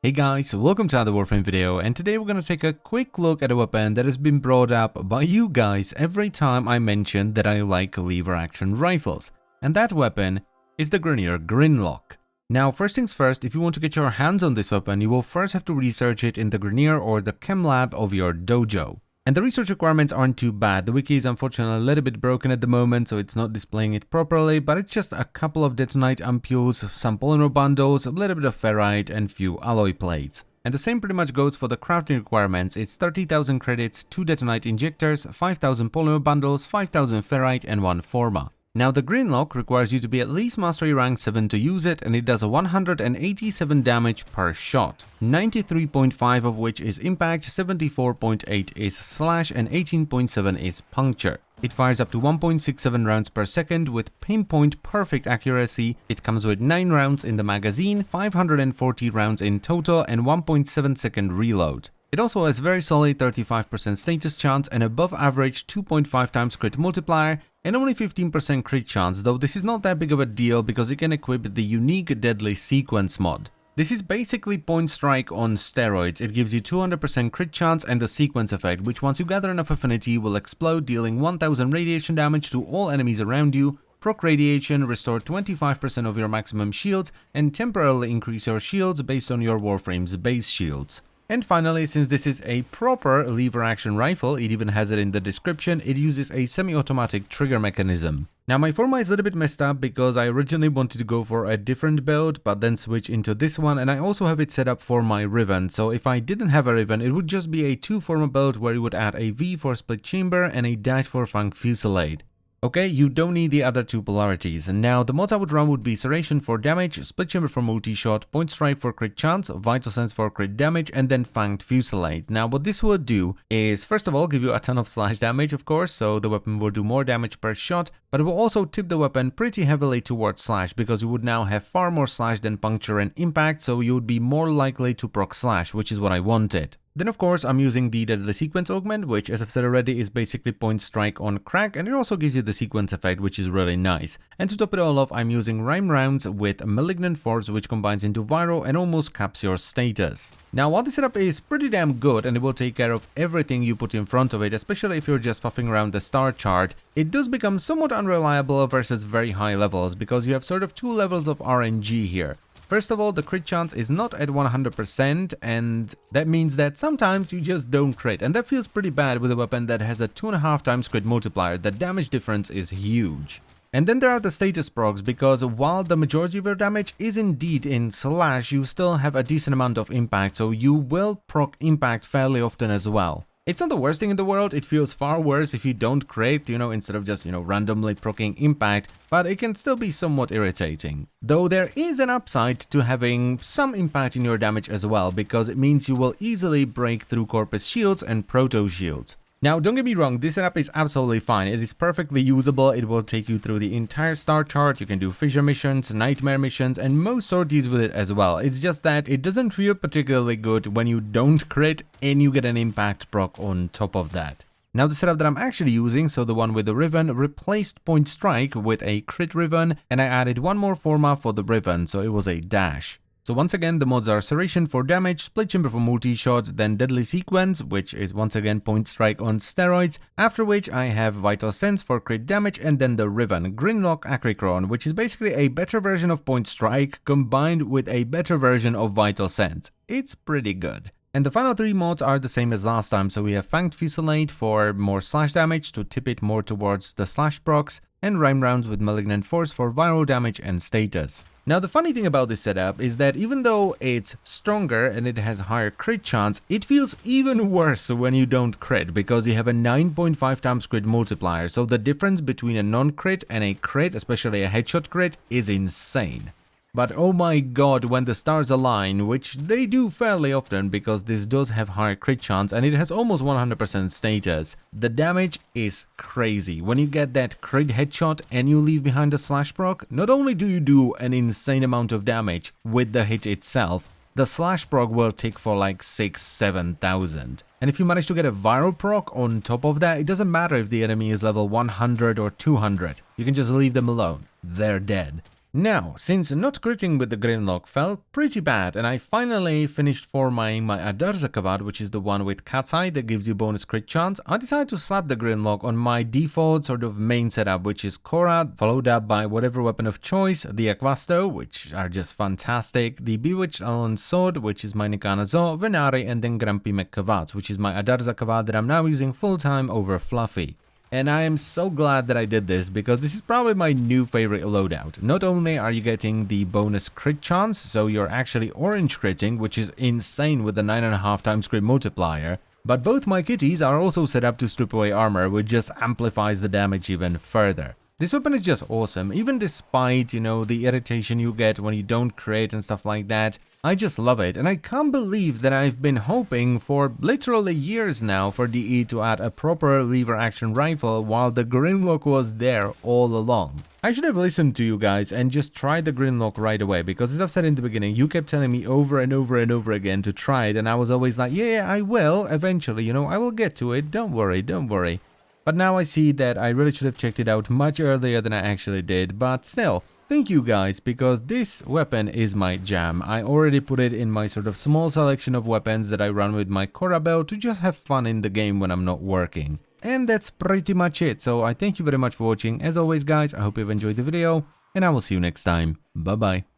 Hey guys, welcome to another Warframe video, and today we're going to take a quick look at a weapon that has been brought up by you guys every time I mention that I like lever action rifles. And that weapon is the Grinlok. Now first things first, if you want to get your hands on this weapon, you will first have to research it in the Grenier or the chem lab of your dojo. And the research requirements aren't too bad. The wiki is unfortunately a little bit broken at the moment, so it's not displaying it properly, but it's just a couple of detonite ampules, some polymer bundles, a little bit of ferrite, and few alloy plates. And the same pretty much goes for the crafting requirements. It's 30,000 credits, 2 detonite injectors, 5,000 polymer bundles, 5,000 ferrite, and 1 Forma. Now the Grinlok requires you to be at least mastery rank 7 to use it, and it does 187 damage per shot, 93.5 of which is impact, 74.8 is slash, and 18.7 is puncture. It fires up to 1.67 rounds per second with pinpoint perfect accuracy. It comes with 9 rounds in the magazine, 540 rounds in total, and 1.7 second reload. It also has very solid 35% status chance and above average 2.5 times crit multiplier and only 15% crit chance, though this is not that big of a deal because you can equip the unique deadly sequence mod. This is basically point strike on steroids. It gives you 200% crit chance and the sequence effect, which once you gather enough affinity will explode, dealing 1000 radiation damage to all enemies around you, proc radiation, restore 25% of your maximum shields, and temporarily increase your shields based on your Warframe's base shields. And finally, since this is a proper lever action rifle, it even has it in the description, it uses a semi-automatic trigger mechanism. Now my Forma is a little bit messed up because I originally wanted to go for a different build, but then switch into this one, and I also have it set up for my Riven, so if I didn't have a Riven, it would just be a 2 Forma build where you would add a V for split chamber and a dash for fang fusillade. Okay, you don't need the other 2 polarities. And now the mods I would run would be Serration for damage, Split Chamber for multi-shot, Point Strike for crit chance, Vital Sense for crit damage, and then Fanged Fusillade. Now what this will do is first of all give you a ton of slash damage, of course, so the weapon will do more damage per shot, but it will also tip the weapon pretty heavily towards slash because you would now have far more slash than puncture and impact, so you would be more likely to proc slash, which is what I wanted. Then of course I'm using the deadly sequence augment, which as I've said already is basically point strike on crack, and it also gives you the sequence effect, which is really nice. And to top it all off, I'm using rhyme rounds with malignant force, which combines into viral and almost caps your status. Now while the setup is pretty damn good and it will take care of everything you put in front of it, especially if you're just fuffing around the star chart, it does become somewhat unreliable versus very high levels because you have sort of 2 levels of RNG here. First of all, the crit chance is not at 100%, and that means that sometimes you just don't crit, and that feels pretty bad with a weapon that has a 2.5 times crit multiplier. The damage difference is huge. And then there are the status procs, because while the majority of your damage is indeed in slash, you still have a decent amount of impact, so you will proc impact fairly often as well. It's not the worst thing in the world. It feels far worse if you don't crit, instead of just, randomly proccing impact, but it can still be somewhat irritating. Though there is an upside to having some impact in your damage as well, because it means you will easily break through Corpus shields and Proto shields. Now, don't get me wrong, this setup is absolutely fine. It is perfectly usable. It will take you through the entire star chart. You can do fissure missions, nightmare missions, and most sorties with it as well. It's just that it doesn't feel particularly good when you don't crit and you get an impact proc on top of that. Now the setup that I'm actually using, so the one with the Riven, replaced Point Strike with a crit Riven, and I added 1 more Forma for the Riven, so it was a dash. So once again, the mods are Serration for damage, Split Chamber for multi-shot, then Deadly Sequence, which is once again Point Strike on steroids, after which I have Vital Sense for crit damage, and then the Riven, Grinlok Acrichron, which is basically a better version of Point Strike combined with a better version of Vital Sense. It's pretty good. And the final 3 mods are the same as last time, so we have Fanged Fusillade for more slash damage to tip it more towards the slash procs, and Rhyme Rounds with Malignant Force for viral damage and status. Now the funny thing about this setup is that even though it's stronger and it has higher crit chance, it feels even worse when you don't crit because you have a 9.5 times crit multiplier, so the difference between a non-crit and a crit, especially a headshot crit, is insane. But oh my god, when the stars align, which they do fairly often because this does have higher crit chance and it has almost 100% status, the damage is crazy. When you get that crit headshot and you leave behind the slash proc, not only do you do an insane amount of damage with the hit itself, the slash proc will tick for like 6,000-7,000. And if you manage to get a viral proc on top of that, it doesn't matter if the enemy is level 100 or 200. You can just leave them alone. They're dead. Now, since not critting with the Grinlok felt pretty bad, and I finally finished formatting my Adarza, which is the one with Cat's Eye that gives you bonus crit chance, I decided to slap the Grinlok on my default sort of main setup, which is Korra, followed up by whatever weapon of choice, the Akvasto, which are just fantastic, the Bewitched Alon Sword, which is my Nikana Zo, Venari, and then Grumpy McKavats, which is my Adarza that I'm now using full time over Fluffy. And I am so glad that I did this, because this is probably my new favorite loadout. Not only are you getting the bonus crit chance, so you're actually orange critting, which is insane with the 9.5 times crit multiplier, but both my kitties are also set up to strip away armor, which just amplifies the damage even further. This weapon is just awesome, even despite, you know, the irritation you get when you don't crit and stuff like that. I just love it, and I can't believe that I've been hoping for literally years now for DE to add a proper lever action rifle while the Grinlok was there all along. I should have listened to you guys and just tried the Grinlok right away, because as I've said in the beginning, you kept telling me over and over and over again to try it, and I was always like, yeah, I will, eventually, you know, I will get to it, don't worry, don't worry. But now I see that I really should have checked it out much earlier than I actually did, but still, thank you guys, because this weapon is my jam. I already put it in my sort of small selection of weapons that I run with my Korra belt to just have fun in the game when I'm not working. And that's pretty much it, so I thank you very much for watching. As always guys, I hope you've enjoyed the video, and I will see you next time. Bye bye.